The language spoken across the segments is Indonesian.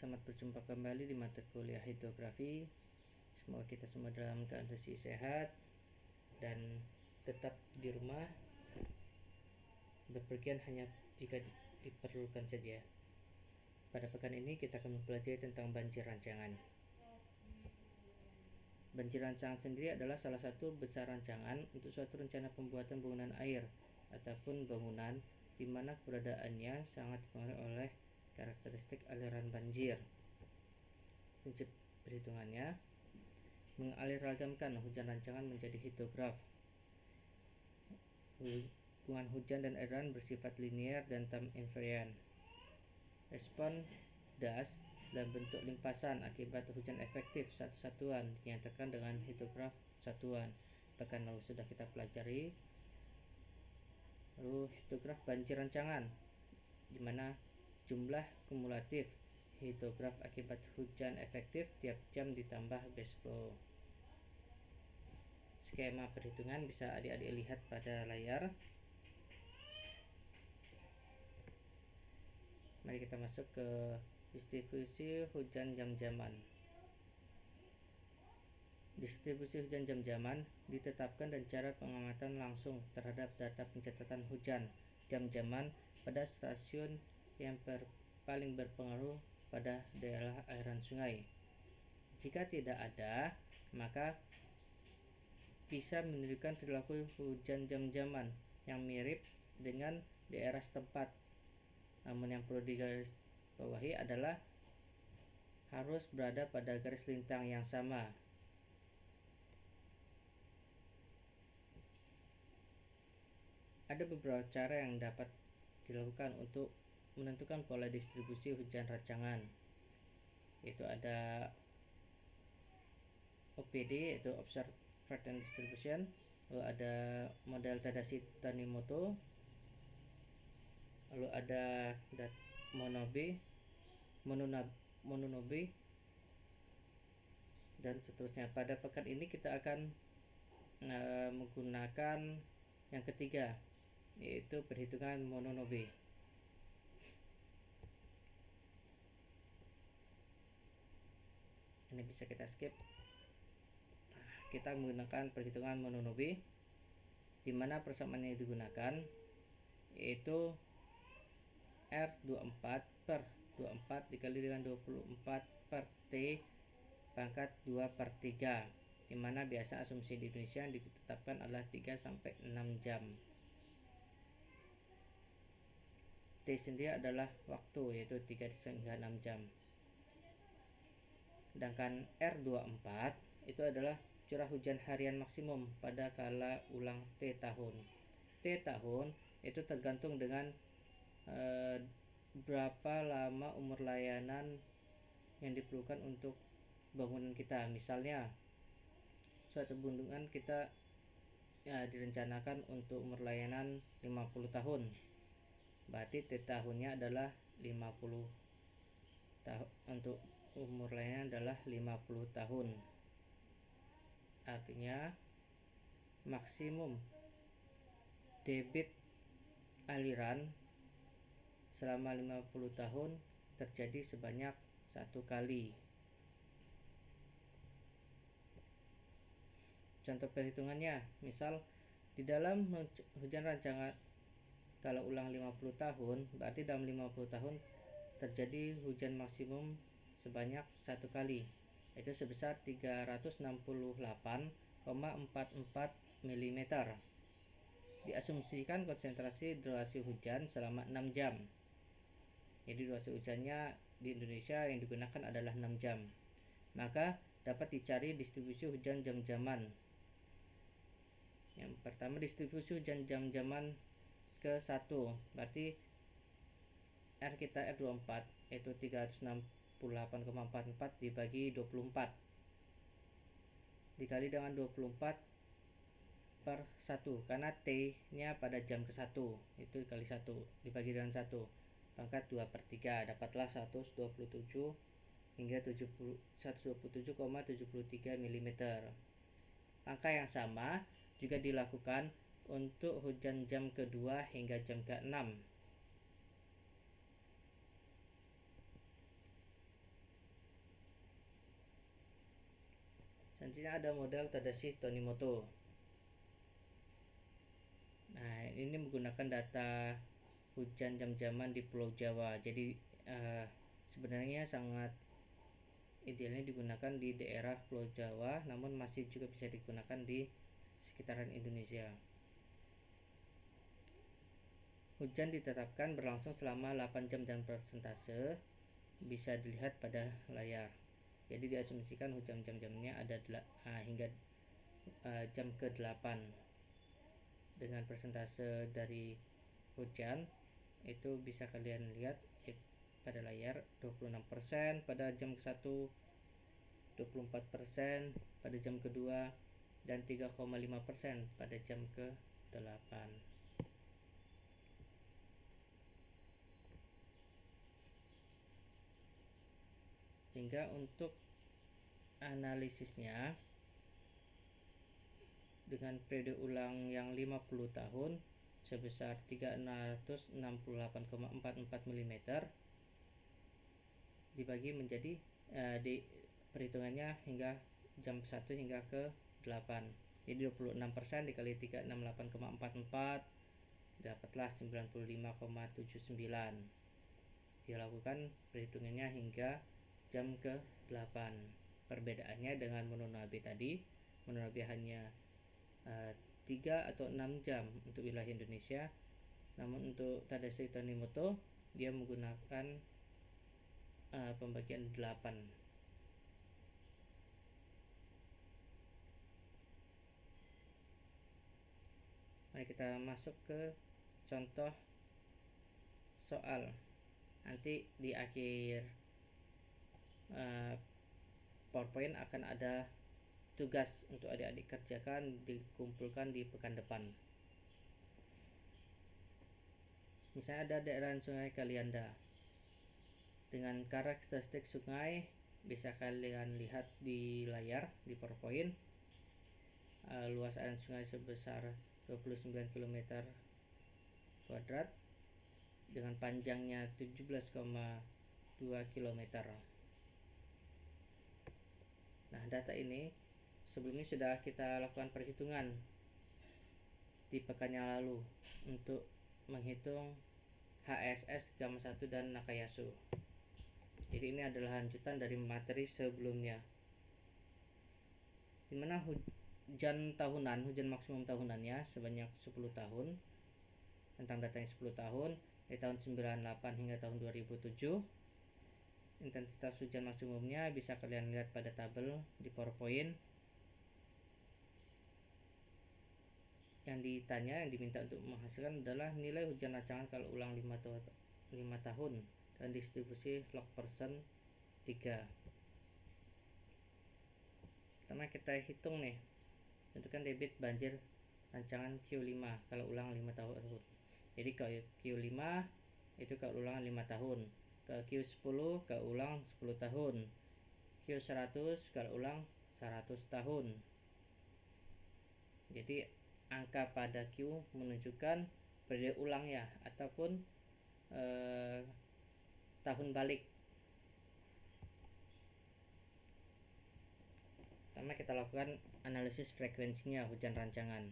selamat berjumpa kembali di mata kuliah hidrografi. Semoga kita semua dalam kondisi sehat dan tetap di rumah. Bepergian hanya jika diperlukan saja. Pada pekan ini kita akan mempelajari tentang banjir rancangan. Banjir rancangan sendiri adalah salah satu besar rancangan untuk suatu rencana pembuatan bangunan air ataupun bangunan di mana keberadaannya sangat dipengaruhi oleh karakteristik aliran banjir. Prinsip perhitungannya mengalirragamkan hujan rancangan menjadi hidrograf. Hubungan hujan dan aliran bersifat linier dan time invariant. Respon das dalam bentuk limpasan akibat hujan efektif satu satuan dinyatakan dengan hidrograf satuan. Pekan lalu sudah kita pelajari. Lalu hidrograf banjir rancangan, di mana jumlah kumulatif hidrograf akibat hujan efektif tiap jam ditambah base flow. Skema perhitungan bisa adik-adik lihat pada layar. Mari kita masuk ke distribusi hujan jam-jaman. Distribusi hujan jam-jaman ditetapkan dan cara pengamatan langsung terhadap data pencatatan hujan jam-jaman pada stasiun yang paling berpengaruh pada daerah aliran sungai. Jika tidak ada, maka bisa menunjukkan perilaku hujan jam-jaman yang mirip dengan daerah setempat. Namun yang perlu digarisbawahi adalah harus berada pada garis lintang yang sama. Ada beberapa cara yang dapat dilakukan untuk menentukan pola distribusi hujan rancangan, yaitu ada OPD, yaitu Observed Pattern Distribution, lalu ada model Tadashi Tanimoto, lalu ada Mononobe, dan seterusnya. Pada pekan ini kita akan menggunakan yang ketiga, yaitu perhitungan Mononobe. Ini bisa kita skip. Kita menggunakan perhitungan Mononobe, di mana persamaan yang digunakan yaitu R24 per 24 dikali dengan 24 per T pangkat 2 per 3, di mana biasa asumsi di Indonesia yang ditetapkan adalah 3-6 jam. T sendiri adalah waktu, yaitu 3 hingga 6 jam. Sedangkan R24 itu adalah curah hujan harian maksimum pada kala ulang T tahun. T tahun itu tergantung dengan berapa lama umur layanan yang diperlukan untuk bangunan kita. Misalnya suatu bendungan kita direncanakan untuk umur layanan 50 tahun. Berarti T tahunnya adalah 50 tahun. Untuk umur layanan adalah 50 tahun. Artinya maksimum debit aliran selama 50 tahun terjadi sebanyak 1 kali. Contoh perhitungannya, misal di dalam hujan rancangan kalau ulang 50 tahun, berarti dalam 50 tahun terjadi hujan maksimum sebanyak 1 kali, yaitu sebesar 368,44 mm. Diasumsikan konsentrasi durasi hujan selama 6 jam. Jadi durasi hujannya di Indonesia yang digunakan adalah 6 jam. Maka dapat dicari distribusi hujan jam-jaman. Yang pertama, distribusi hujan jam-jaman ke 1, berarti R kita R24 yaitu 368,44 dibagi 24 dikali dengan 24 per 1, karena T nya pada jam ke 1 itu dikali 1 dibagi dengan 1 pangkat 2 per 3, dapatlah 127 hingga 127,73 mm. Angka yang sama juga dilakukan untuk hujan jam kedua hingga jam ke-6. Selanjutnya ada model Tadashi Tonimoto. Nah, ini menggunakan data hujan jam-jaman di Pulau Jawa. Jadi sebenarnya sangat idealnya digunakan di daerah Pulau Jawa, namun masih juga bisa digunakan di sekitaran Indonesia. Hujan ditetapkan berlangsung selama 8 jam dan persentase bisa dilihat pada layar. Jadi diasumsikan hujan jam-jamnya ada hingga jam ke-8. Dengan persentase dari hujan itu bisa kalian lihat pada layar, 26% pada jam ke-1, 24% pada jam kedua, dan 3,5% pada jam ke-8. Hingga untuk analisisnya dengan periode ulang yang 50 tahun sebesar 3668,44 mm dibagi menjadi di perhitungannya hingga jam 1 hingga ke 8. Jadi 26% dikali 368,44 dapatlah 95,79. Dilakukan perhitungannya hingga jam ke 8. Perbedaannya dengan Mononobe tadi, Mononobe hanya 3 atau 6 jam untuk wilayah Indonesia, namun untuk Tadashi Tonimoto dia menggunakan pembagian 8. Mari kita masuk ke contoh soal. Nanti di akhir PowerPoint akan ada tugas untuk adik-adik kerjakan, dikumpulkan di pekan depan. Misalnya ada daerah sungai Kalianda. Dengan karakteristik sungai bisa kalian lihat di layar di PowerPoint. Luas aliran sungai sebesar 29 km kuadrat dengan panjangnya 17,2 km. Nah, data ini sebelumnya sudah kita lakukan perhitungan di pekan yang lalu untuk menghitung HSS Gamma 1 dan Nakayasu. Jadi ini adalah lanjutan dari materi sebelumnya, dimana hujan maksimum tahunannya sebanyak 10 tahun. Tentang datanya 10 tahun dari tahun 98 hingga tahun 2007. Intensitas hujan maksimumnya bisa kalian lihat pada tabel di PowerPoint. Yang diminta untuk menghasilkan adalah nilai hujan rancangan kalau ulang 5 tahun dan distribusi log persen 3. Pertama kita hitung nih, tentukan debit banjir rancangan Q5 kalau ulang 5 tahun. Jadi kalau Q5 itu kalau ulang 5 tahun, ke Q10 ke ulang 10 tahun, Q100 kalau ulang 100 tahun. Jadi angka pada Q menunjukkan periode ulang ya, ataupun tahun balik. Pertama kita lakukan analisis frekuensinya hujan rancangan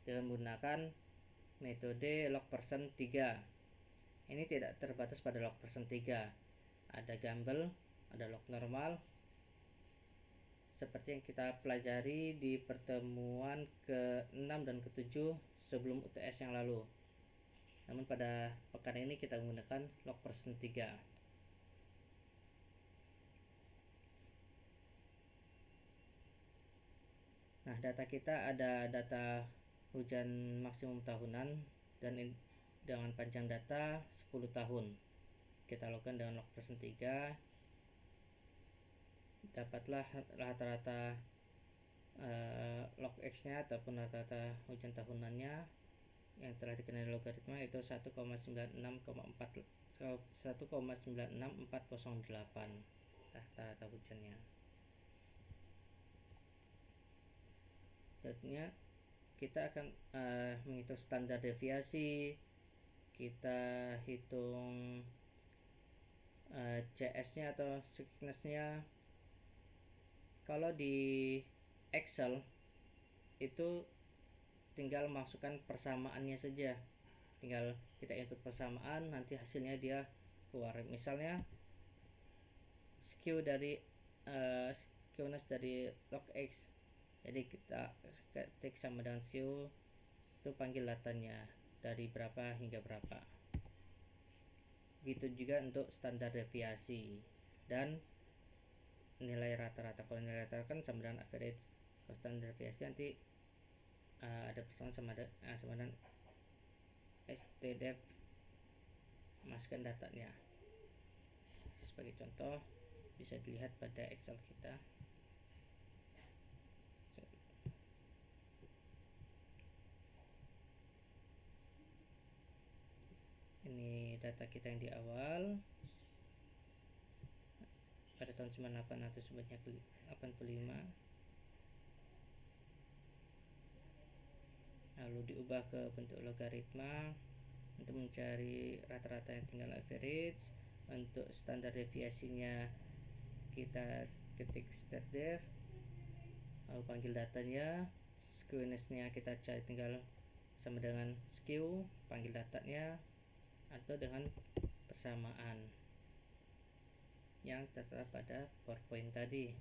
dengan menggunakan metode log persen 3. Ini tidak terbatas pada log persen 3. Ada Gumbel, ada log normal, seperti yang kita pelajari di pertemuan ke-6 dan ke-7 sebelum UTS yang lalu. Namun pada pekan ini kita menggunakan log persen 3. Nah, data kita ada data hujan maksimum tahunan dan dengan panjang data 10 tahun. Kita lakukan dengan log persen 3. Dapatlah rata-rata log X nya ataupun rata-rata hujan tahunannya yang telah dikenal logaritma itu 1,96408 rata-rata hujannya. Jadinya kita akan menghitung standar deviasi, kita hitung CS nya atau thickness nya, Kalau di Excel itu tinggal masukkan persamaannya saja, tinggal kita input persamaan, nanti hasilnya dia keluar. Misalnya skew dari skewness dari log X, jadi kita ketik sama dengan skew itu panggil datanya dari berapa hingga berapa. Gitu juga untuk standar deviasi dan nilai rata-rata. Kalau nilai rata kan sama dengan average, kalau standar deviasi nanti ada persamaan sama dengan stdef, masukkan datanya. Sebagai contoh bisa dilihat pada Excel kita. Ini data kita yang di awal pada tahun 98 atau sebanyak 85, lalu diubah ke bentuk logaritma untuk mencari rata-rata yang tinggal average. Untuk standar deviasinya kita ketik stdef, lalu panggil datanya. Skewness-nya kita cari tinggal sama dengan skew, panggil datanya, atau dengan persamaan yang tertera pada PowerPoint tadi,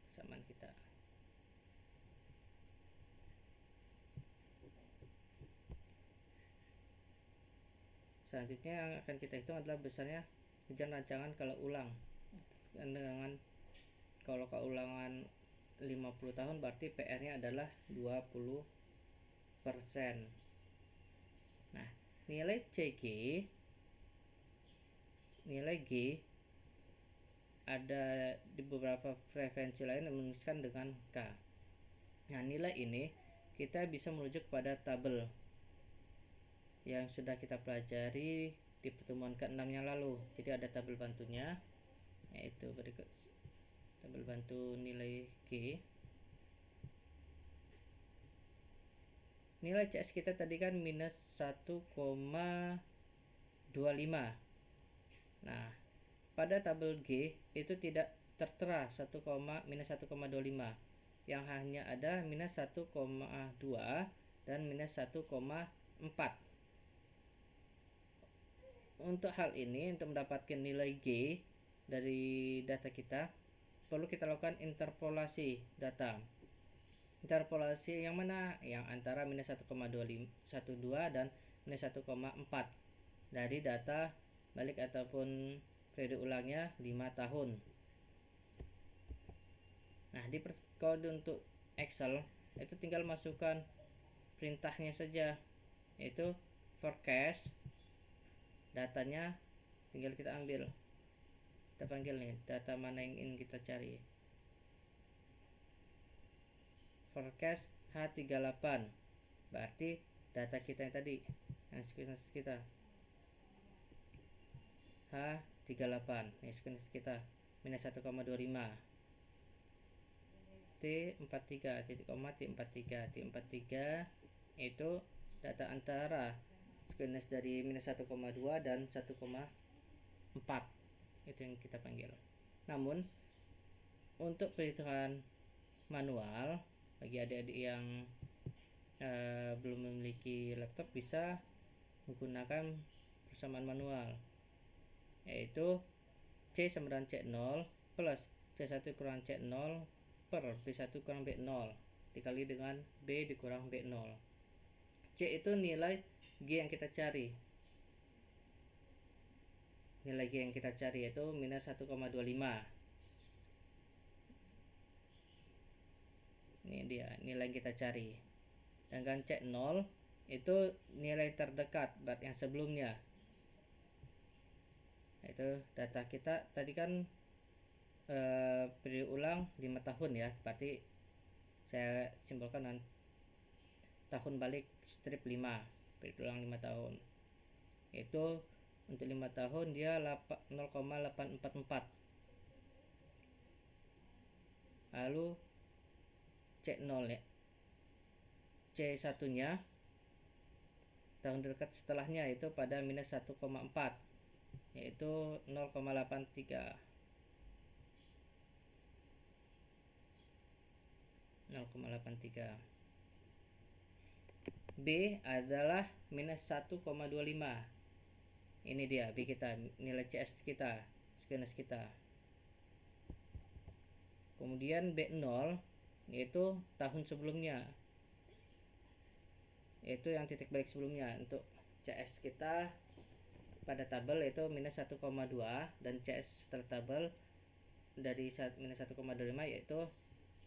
persamaan kita. Selanjutnya yang akan kita hitung adalah besarnya hujan rancangan kalau ulang. Dengan kalau keulangan 50 tahun berarti PR-nya adalah 20%. Nah, nilai G ada di beberapa frekuensi lain yang menuliskan dengan K. Nah, nilai ini kita bisa merujuk kepada tabel yang sudah kita pelajari di pertemuan ke-6 yang lalu. Jadi ada tabel bantunya, yaitu berikut tabel bantu nilai G. Nilai CS kita tadi kan minus 1,25. Nah, pada tabel G itu tidak tertera minus 1,25, yang hanya ada minus 1,2 dan minus 1,4. Untuk hal ini, untuk mendapatkan nilai G dari data kita, perlu kita lakukan interpolasi data. Interpolasi yang mana? Yang antara minus 1,12 dan minus 1,4 dari data balik ataupun periode ulangnya 5 tahun. Nah, di kode untuk Excel itu tinggal masukkan perintahnya saja, yaitu forecast. Datanya tinggal kita ambil, kita panggil nih data mana yang ingin kita cari. Forecast H38 berarti data kita yang tadi, yang sequence kita H38, ini sequence kita minus 1,25. T43 T43 itu data antara skewness dari minus 1,2 dan 1,4, itu yang kita panggil. Namun untuk perhitungan manual, bagi adik-adik yang belum memiliki laptop bisa menggunakan persamaan manual, yaitu C sama dengan C0 plus C1 kurang C0 per B1 kurang B0 dikali dengan B dikurang B0. C itu nilai G yang kita cari. Nilai G yang kita cari yaitu minus 1,25. Ini dia nilai yang kita cari. Dengan C0 itu nilai terdekat yang sebelumnya. Itu data kita tadi kan periode ulang 5 tahun ya. Berarti saya simbolkan dengan tahun balik strip 5, periode ulang 5 tahun. Itu untuk 5 tahun dia 0,844. Lalu C0 ya. C1 nya tahun dekat setelahnya itu pada minus 1,4, yaitu 0,83. 0,83. B adalah minus 1,25. Ini dia B kita, nilai CS kita, skenes kita. Kemudian B0 yaitu tahun sebelumnya, yaitu yang titik balik sebelumnya. Untuk CS kita pada tabel itu minus 1,2 dan CS tertabel dari minus 1,25 yaitu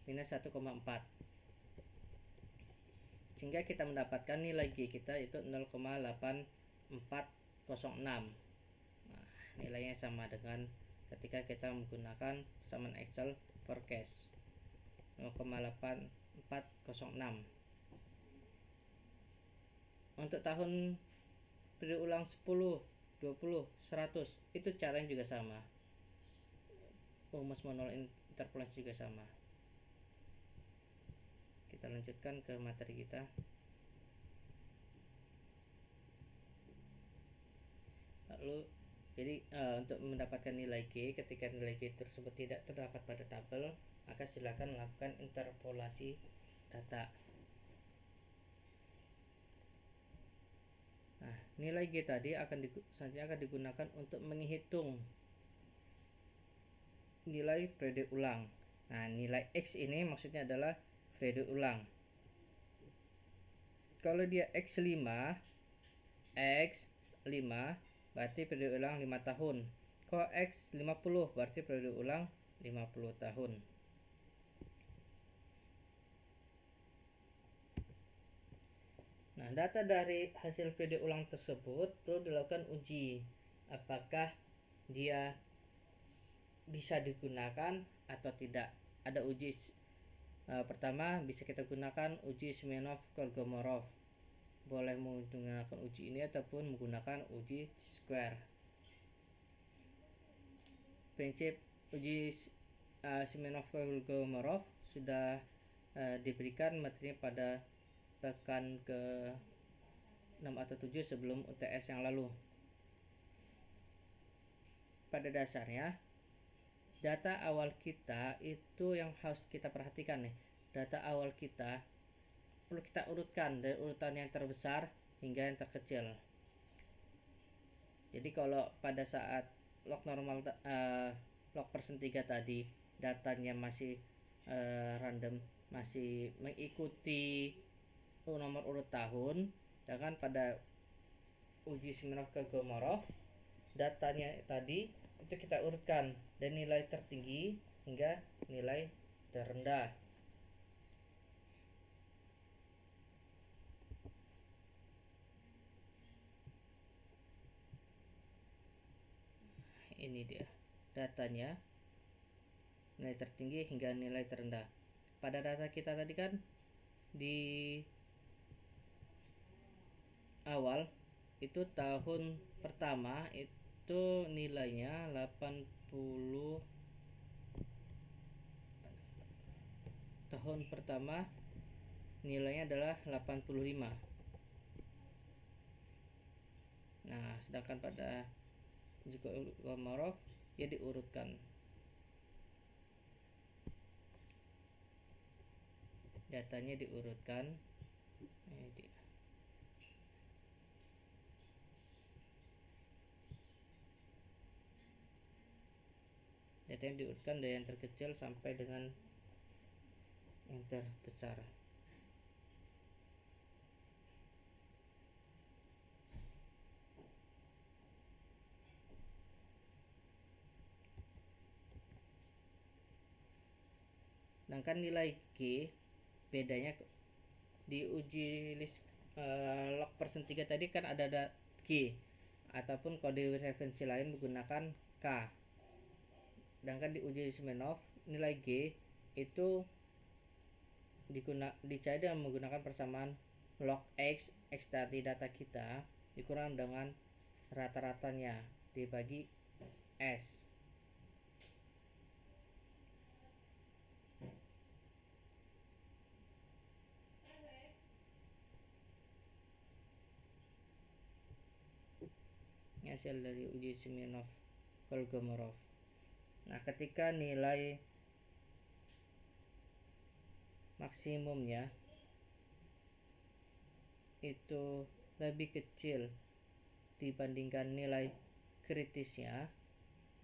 minus 1,4, sehingga kita mendapatkan nilai G kita itu 0,8406. Nah, nilainya sama dengan ketika kita menggunakan persamaan Excel forecast 0,8406. Untuk tahun periode ulang 10, 20, 100 itu caranya juga sama. Rumus manual interpolasi juga sama. Kita lanjutkan ke materi kita. Lalu jadi untuk mendapatkan nilai G, ketika nilai G tersebut tidak terdapat pada tabel, maka silakan melakukan interpolasi data. Nah, nilai G tadi selanjutnya akan digunakan untuk menghitung nilai periode ulang. Nah, nilai X ini maksudnya adalah periode ulang. Kalau dia X5 berarti periode ulang 5 tahun. Kalau X50 berarti periode ulang 50 tahun. Nah, data dari hasil periode ulang tersebut perlu dilakukan uji apakah dia bisa digunakan atau tidak. Ada uji pertama bisa kita gunakan uji Smirnov-Kolmogorov. Boleh menggunakan uji ini ataupun menggunakan uji square. Prinsip uji Smirnov-Kolmogorov sudah diberikan materinya pada pekan ke 6 atau 7 sebelum UTS yang lalu. Pada dasarnya data awal kita itu yang harus kita perhatikan nih. Data awal kita perlu kita urutkan dari urutan yang terbesar hingga yang terkecil. Jadi kalau pada saat log normal log persen 3 tadi datanya masih random, masih mengikuti nomor urut tahun, sedangkan pada uji Smirnov-Kolmogorov datanya tadi itu kita urutkan dari nilai tertinggi hingga nilai terendah. Ini dia datanya, nilai tertinggi hingga nilai terendah. Pada data kita tadi kan di awal itu tahun pertama itu nilainya 80, tahun pertama nilainya adalah 85. Nah, sedangkan pada Kolmogorov ya diurutkan datanya, diurutkan. Ini dia. Datanya diurutkan dari yang terkecil sampai dengan yang terbesar. Sedangkan nilai G bedanya di uji log persen 3 tadi kan ada G, ataupun kode referensi lain menggunakan K. Sedangkan di uji Smirnov nilai G itu dicari dengan menggunakan persamaan log X dari data kita dikurang dengan rata-ratanya dibagi S. Ini hasil dari uji Smirnov-Kolmogorov. Nah, ketika nilai maksimumnya itu lebih kecil dibandingkan nilai kritisnya,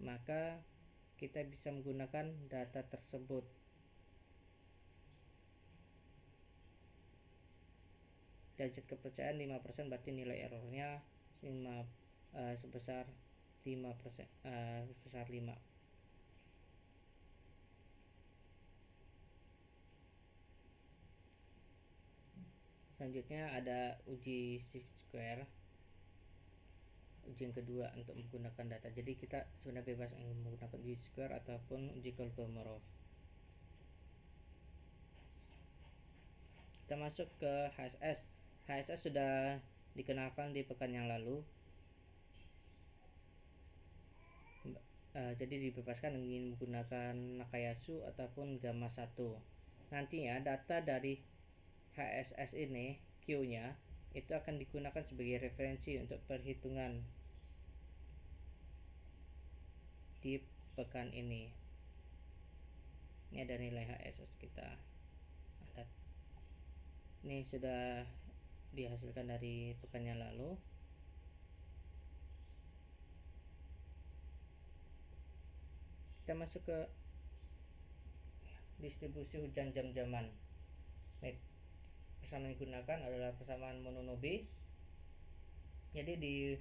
maka kita bisa menggunakan data tersebut. Derajat kepercayaan 5%, berarti nilai errornya sebesar 5%, sebesar 5. Selanjutnya ada uji square, uji yang kedua untuk menggunakan data. Jadi kita sebenarnya bebas menggunakan uji square ataupun uji Kolmogorov. Kita masuk ke HSS. HSS sudah dikenalkan di pekan yang lalu. Jadi dibebaskan ingin menggunakan Nakayasu ataupun Gamma 1. Nantinya data dari HSS ini, Q-nya, itu akan digunakan sebagai referensi untuk perhitungan di pekan ini. Ini ada nilai HSS kita. Ini sudah dihasilkan dari pekan yang lalu. Kita masuk ke distribusi hujan jam-jaman. Persamaan yang digunakan adalah persamaan Mononobe. Jadi di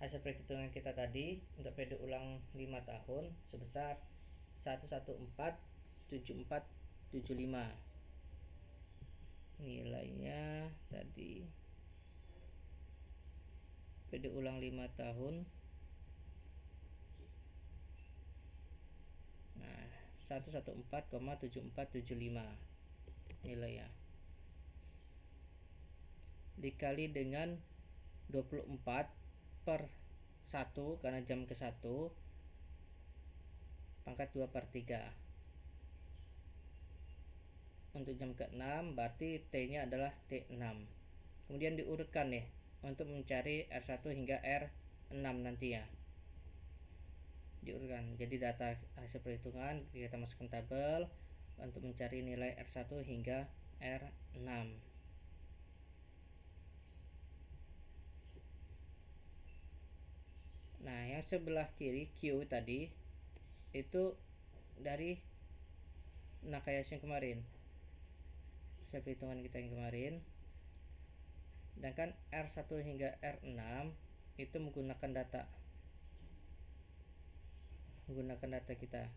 hasil perhitungan kita tadi untuk periode ulang 5 tahun sebesar 1147475. Nilainya tadi periode ulang 5 tahun. Nah, 114,7475 nilainya. Dikali dengan 24 per 1 karena jam ke 1 pangkat 2 per 3. Untuk jam ke 6 berarti T nya adalah T6. Kemudian diurutkan nih untuk mencari R1 hingga R6 nanti ya. Diurutkan. Jadi data hasil perhitungan kita masukkan tabel untuk mencari nilai R1 hingga R6. Nah, yang sebelah kiri Q tadi itu dari Nakayasu yang kemarin, hasil perhitungan kita yang kemarin. Sedangkan R1 hingga R6 itu menggunakan data kita.